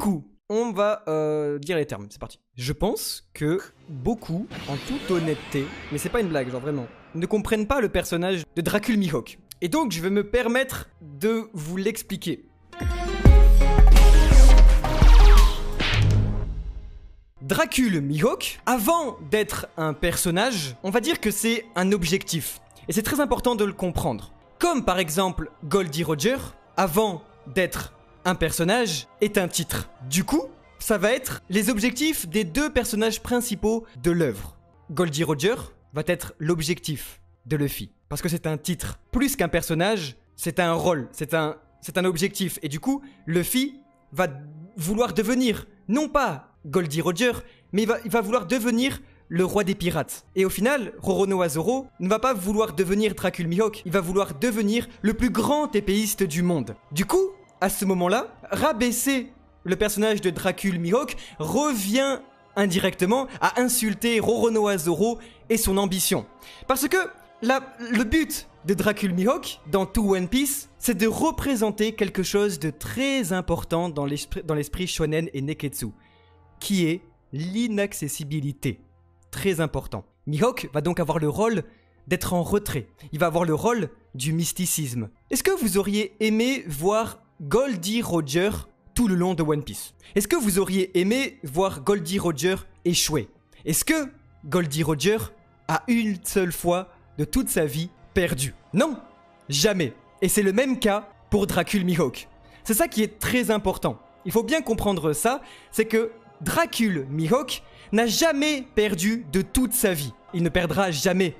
coup, on va dire les termes, c'est parti. Je pense que beaucoup, en toute honnêteté, mais c'est pas une blague, genre vraiment, ne comprennent pas le personnage de Dracul Mihawk. Et donc, je vais me permettre de vous l'expliquer. Dracul Mihawk, avant d'être un personnage, on va dire que c'est un objectif. Et c'est très important de le comprendre. Comme par exemple Goldie Roger, avant d'être un personnage, est un titre. Du coup, ça va être les objectifs des deux personnages principaux de l'œuvre. Goldie Roger va être l'objectif de Luffy. Parce que c'est un titre. Plus qu'un personnage, c'est un rôle, c'est un objectif. Et du coup, Luffy va vouloir devenir, non pas Goldie Roger, mais il va vouloir devenir le roi des pirates. Et au final, Roronoa Zoro ne va pas vouloir devenir Dracul Mihawk, il va vouloir devenir le plus grand épéiste du monde. Du coup, à ce moment-là, rabaisser le personnage de Dracul Mihawk revient indirectement à insulter Roronoa Zoro et son ambition. Parce que le but de Dracul Mihawk dans tout One Piece, c'est de représenter quelque chose de très important dans l'esprit shonen et neketsu, qui est l'inaccessibilité. Très important. Mihawk va donc avoir le rôle d'être en retrait. Il va avoir le rôle du mysticisme. Est-ce que vous auriez aimé voir Goldie Roger tout le long de One Piece? Est-ce que vous auriez aimé voir Goldie Roger échouer? Est-ce que Goldie Roger a une seule fois de toute sa vie perdu? Non, jamais. Et c'est le même cas pour Dracul Mihawk. C'est ça qui est très important. Il faut bien comprendre ça, c'est que Dracul Mihawk n'a jamais perdu de toute sa vie. Il ne perdra jamais.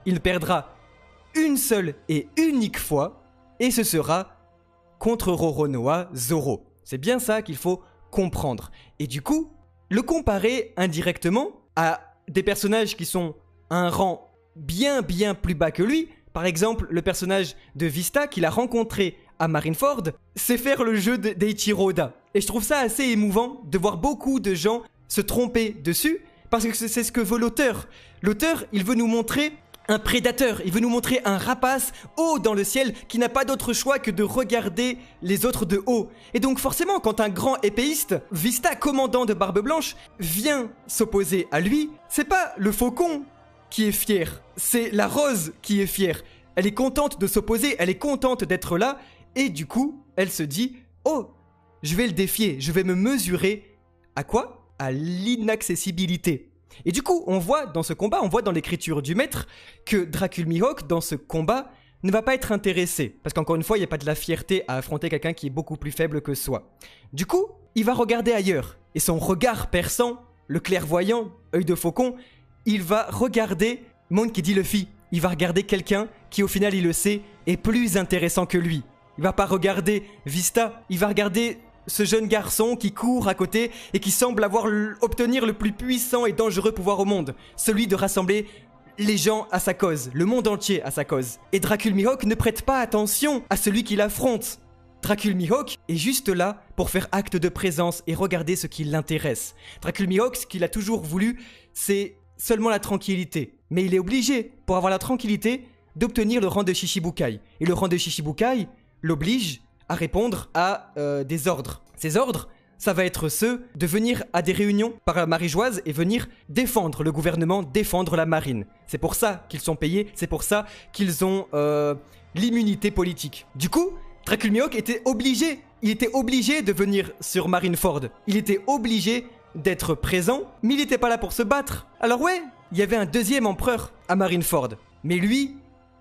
Il perdra une seule et unique fois, et ce sera contre Roronoa Zoro. C'est bien ça qu'il faut comprendre. Et du coup, le comparer indirectement à des personnages qui sont à un rang bien plus bas que lui, par exemple le personnage de Vista qu'il a rencontré à Marineford, c'est faire le jeu d'Eiichiro Oda. Et je trouve ça assez émouvant de voir beaucoup de gens se tromper dessus, parce que c'est ce que veut l'auteur. L'auteur, il veut nous montrer un prédateur, il veut nous montrer un rapace haut dans le ciel qui n'a pas d'autre choix que de regarder les autres de haut. Et donc forcément, quand un grand épéiste, Vista, commandant de Barbe Blanche, vient s'opposer à lui, c'est pas le faucon qui est fier, c'est la rose qui est fière. Elle est contente de s'opposer, elle est contente d'être là, et du coup, elle se dit « Oh, je vais le défier, je vais me mesurer à quoi ? À l'inaccessibilité. » Et du coup, on voit dans ce combat, on voit dans l'écriture du maître que Dracul Mihawk, dans ce combat, ne va pas être intéressé. Parce qu'encore une fois, il n'y a pas de la fierté à affronter quelqu'un qui est beaucoup plus faible que soi. Du coup, il va regarder ailleurs. Et son regard perçant, le clairvoyant, œil de faucon, il va regarder Monkey D. Luffy. Il va regarder quelqu'un qui, au final, il le sait, est plus intéressant que lui. Il va pas regarder Vista, il va regarder ce jeune garçon qui court à côté et qui semble obtenir le plus puissant et dangereux pouvoir au monde, celui de rassembler les gens à sa cause, le monde entier à sa cause. Et Dracul Mihawk ne prête pas attention à celui qui l'affronte. Dracul Mihawk est juste là pour faire acte de présence et regarder ce qui l'intéresse. Dracul Mihawk, ce qu'il a toujours voulu, c'est seulement la tranquillité. Mais il est obligé, pour avoir la tranquillité, d'obtenir le rang de Shichibukai. Et le rang de Shichibukai l'oblige à répondre à des ordres. Ces ordres, ça va être ceux de venir à des réunions par la marégeoise et venir défendre le gouvernement, défendre la marine. C'est pour ça qu'ils sont payés, c'est pour ça qu'ils ont l'immunité politique. Du coup, Dracul Mihawk était obligé, il était obligé de venir sur Marineford. Il était obligé d'être présent, mais il n'était pas là pour se battre. Alors ouais, il y avait un deuxième empereur à Marineford. Mais lui,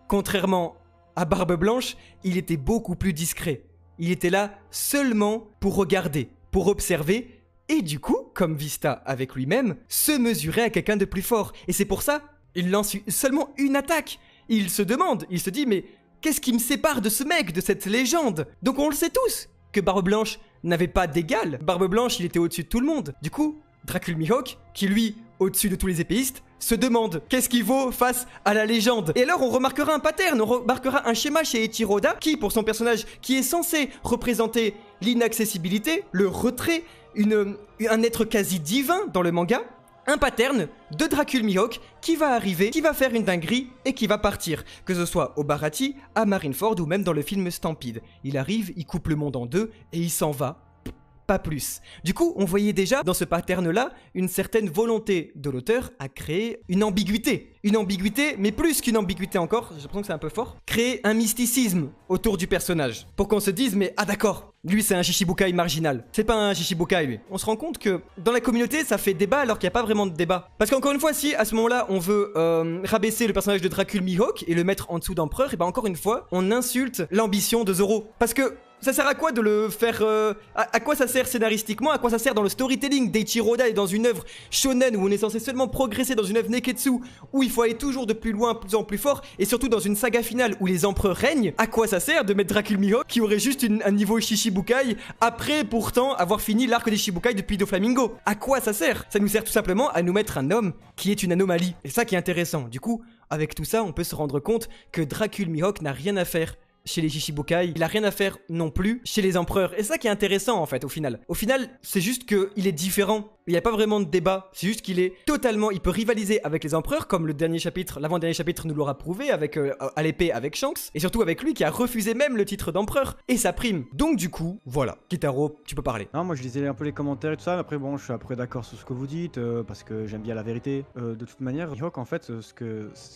contrairement à Barbe Blanche, il était beaucoup plus discret. Il était là seulement pour regarder, pour observer, et du coup, comme Vista avec lui-même, se mesurer à quelqu'un de plus fort. Et c'est pour ça, il lance seulement une attaque. Il se demande, il se dit, mais qu'est-ce qui me sépare de ce mec, de cette légende? Donc on le sait tous, que Barbe Blanche n'avait pas d'égal. Barbe Blanche, il était au-dessus de tout le monde. Du coup, Dracul Mihawk, qui lui, au-dessus de tous les épéistes, se demande qu'est-ce qui vaut face à la légende. Et alors on remarquera un pattern, on remarquera un schéma chez Eiichiro Oda qui, pour son personnage qui est censé représenter l'inaccessibilité, le retrait, un être quasi divin dans le manga, un pattern de Dracul Mihawk qui va arriver, qui va faire une dinguerie et qui va partir. Que ce soit au Baratie, à Marineford ou même dans le film Stampede. Il arrive, il coupe le monde en deux et il s'en va. pas plus. Du coup, on voyait déjà dans ce pattern-là une certaine volonté de l'auteur à créer une ambiguïté. Une ambiguïté, mais plus qu'une ambiguïté encore, j'ai l'impression que c'est un peu fort, créer un mysticisme autour du personnage. Pour qu'on se dise, mais ah d'accord, lui c'est un Shichibukai marginal. C'est pas un Shichibukai lui. On se rend compte que dans la communauté ça fait débat alors qu'il n'y a pas vraiment de débat. Parce qu'encore une fois, si à ce moment-là on veut rabaisser le personnage de Dracul Mihawk et le mettre en dessous d'Empereur, et ben encore une fois, on insulte l'ambition de Zoro. Parce que ça sert à quoi de le faire à quoi ça sert scénaristiquement? À quoi ça sert dans le storytelling d'Eiichiro Oda et dans une œuvre shonen où on est censé seulement progresser, dans une œuvre neketsu où il faut aller toujours de plus loin, de plus en plus fort, et surtout dans une saga finale où les empereurs règnent? À quoi ça sert de mettre Dracul Mihawk qui aurait juste un niveau Shichibukai après pourtant avoir fini l'arc des Shichibukai depuis Doflamingo? À quoi ça sert? Ça nous sert tout simplement à nous mettre un homme qui est une anomalie. Et ça qui est intéressant. Du coup, avec tout ça, on peut se rendre compte que Dracul Mihawk n'a rien à faire chez les Shichibukai, il a rien à faire non plus chez les empereurs. Et ça qui est intéressant en fait au final. Au final, c'est juste qu'il est différent. Il n'y a pas vraiment de débat, c'est juste qu'il est totalement... Il peut rivaliser avec les empereurs, comme le dernier chapitre, l'avant-dernier chapitre nous l'aura prouvé, avec à l'épée avec Shanks, et surtout avec lui qui a refusé même le titre d'empereur et sa prime. Donc du coup, voilà. Kitaro, tu peux parler. Non, moi je lisais un peu les commentaires et tout ça, mais après bon, je suis après d'accord sur ce que vous dites, parce que j'aime bien la vérité. De toute manière, Mihawk en fait, ce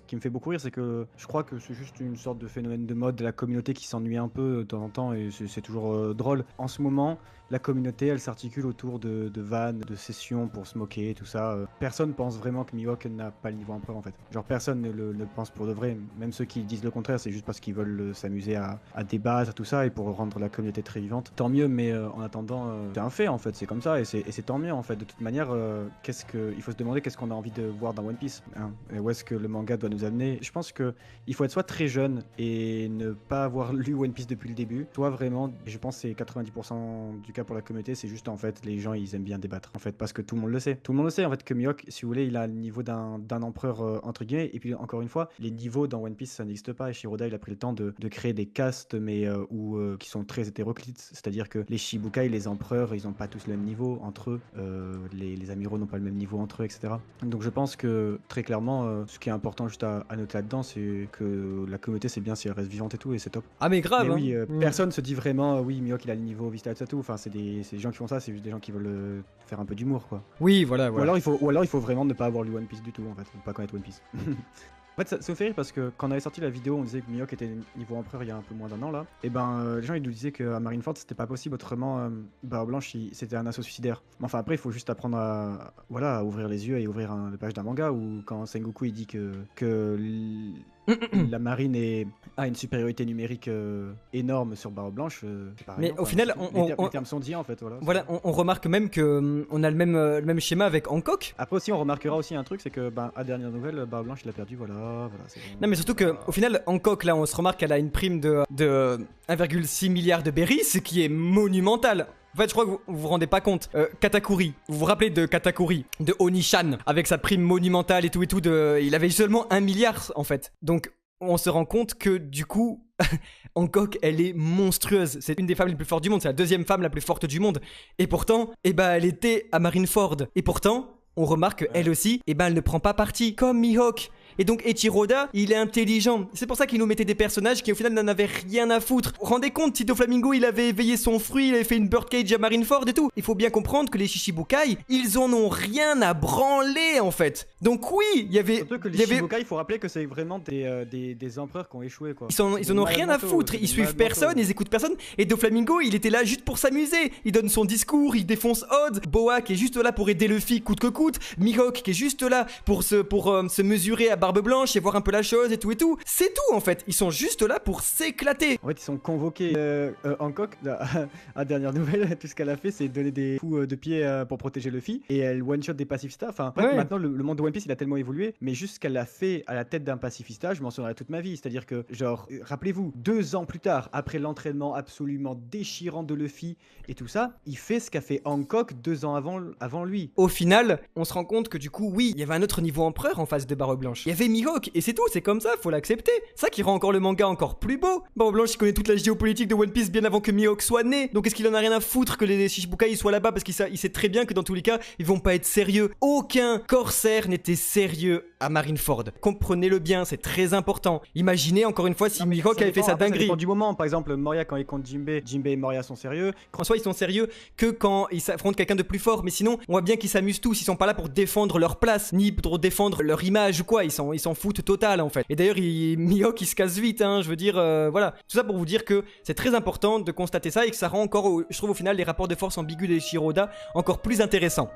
qui me fait beaucoup rire, c'est que je crois que c'est juste une sorte de phénomène de mode de la communauté qui s'ennuie un peu de temps en temps, et c'est toujours drôle. En ce moment, la communauté, elle s'articule autour de vannes, de sessions pour se moquer, tout ça. Personne pense vraiment que Mihawk n'a pas le niveau empereur en fait. Genre personne ne le pense pour de vrai. Même ceux qui disent le contraire, c'est juste parce qu'ils veulent s'amuser à débattre, tout ça, et pour rendre la communauté très vivante. Tant mieux, mais en attendant, c'est un fait en fait, c'est comme ça, et c'est tant mieux en fait. De toute manière, il faut se demander qu'est-ce qu'on a envie de voir dans One Piece, hein, et où est-ce que le manga doit nous amener. Je pense que il faut être soit très jeune et ne pas avoir lu One Piece depuis le début, soit vraiment, je pense que c'est 90% du cas pour la communauté, c'est juste en fait les gens ils aiment bien débattre en fait, parce que tout le monde le sait. Tout le monde le sait en fait que Mihawk, si vous voulez, il a le niveau d'un empereur entre guillemets, et puis encore une fois, les niveaux dans One Piece ça n'existe pas, et Shiroda il a pris le temps de créer des castes, mais qui sont très hétéroclites, c'est-à-dire que les Shichibukai, les empereurs, ils ont pas tous le même niveau entre eux, les amiraux n'ont pas le même niveau entre eux, etc. Donc je pense que très clairement, ce qui est important juste à noter là-dedans, c'est que la communauté c'est bien si elle reste vivante et tout, et c'est top. Ah mais grave, mais oui, hein. Personne se dit vraiment oui Mihawk il a le niveau Vista et tout, enfin c'est des gens qui font ça, c'est juste des gens qui veulent faire un peu d'humour quoi. Oui, voilà. Ou alors il faut vraiment ne pas avoir lu One Piece du tout en fait, ne pas connaître One Piece. En fait, ça me fait rire parce que quand on avait sorti la vidéo, on disait que Mihawk était niveau empereur il y a un peu moins d'un an là. Et ben, les gens ils nous disaient qu'à Marineford c'était pas possible, autrement, Barbe Blanche c'était un assaut suicidaire. Mais enfin, après, il faut juste apprendre à ouvrir les yeux et ouvrir les pages d'un manga, où quand Sengoku il dit que la marine a une supériorité numérique énorme sur Barbe Blanche. Mais au final, les termes sont dits en fait. Voilà, on remarque même que on a le même schéma avec Hancock. Après aussi, on remarquera aussi un truc, c'est que à dernière nouvelle, Barbe Blanche il a perdu, voilà. Non mais surtout que au final, Hancock là, on se remarque qu'elle a une prime de 1,6 milliard de berries, ce qui est monumental. En fait, je crois que vous vous rendez pas compte. Katakuri, vous vous rappelez de Katakuri, de Onishan, avec sa prime monumentale et tout, il avait seulement 1 milliard en fait. Donc, on se rend compte que du coup, Hancock, elle est monstrueuse. C'est une des femmes les plus fortes du monde, c'est la deuxième femme la plus forte du monde. Et pourtant, elle était à Marineford. Et pourtant, on remarque qu'elle aussi, elle ne prend pas parti, comme Mihawk. Et donc Eiichiro Oda, il est intelligent. C'est pour ça qu'il nous mettait des personnages qui au final n'en avaient rien à foutre. Vous vous rendez compte, Tito Flamingo, il avait éveillé son fruit, il avait fait une birdcage à Marineford et tout. Il faut bien comprendre que les Shichibukai, ils en ont rien à branler en fait. Donc oui, il y avait... Surtout que les Shichibukai, il faut rappeler que c'est vraiment des empereurs qui ont échoué quoi. Ils en ont rien à foutre, ils suivent personne, ils écoutent personne. Et Doflamingo, il était là juste pour s'amuser. Il donne son discours, il défonce Odd. Boa qui est juste là pour aider Luffy coûte que coûte. Mihawk qui est juste là pour se mesurer à Barbe Blanche et voir un peu la chose et tout. C'est tout en fait, ils sont juste là pour s'éclater. En fait, ils sont convoqués. Hancock, à dernière nouvelle, tout ce qu'elle a fait, c'est donner des coups de pied pour protéger Luffy. Et elle one-shot des pacifistas. Enfin, maintenant, le monde de One Piece, il a tellement évolué. Mais juste ce qu'elle a fait à la tête d'un pacifista, je m'en souviendrai toute ma vie. C'est-à-dire que, genre, rappelez-vous, 2 ans plus tard, après l'entraînement absolument déchirant de Luffy et tout ça, il fait ce qu'a fait Hancock 2 ans avant lui. Au final, on se rend compte que du coup, oui, il y avait un autre niveau empereur en face de Barbe Blanche. Il y avait Mihawk, et c'est tout, c'est comme ça, faut l'accepter. Ça qui rend encore le manga encore plus beau. Barbe Blanche, il connaît toute la géopolitique de One Piece bien avant que Mihawk soit né. Donc est-ce qu'il en a rien à foutre que les Shichibukai soient là-bas, parce qu'il sait très bien que dans tous les cas, ils vont pas être sérieux. Aucun corsaire n'était sérieux à Marineford. Comprenez-le bien, c'est très important. Imaginez encore une fois si Mihawk avait fait sa dinguerie. Ça dépend du moment. Par exemple, Moria quand il contre Jinbei et Moria sont sérieux. En soi, ils sont sérieux que quand ils s'affrontent quelqu'un de plus fort. Mais sinon, on voit bien qu'ils s'amusent tous. Ils sont pas là pour défendre leur place, ni pour défendre leur image ou quoi. Ils s'en foutent total en fait. Et d'ailleurs, Mihawk il se casse vite. Hein, je veux dire, voilà. Tout ça pour vous dire que c'est très important de constater ça et que ça rend encore, je trouve au final, les rapports de force ambigus de Shiro Oda encore plus intéressants.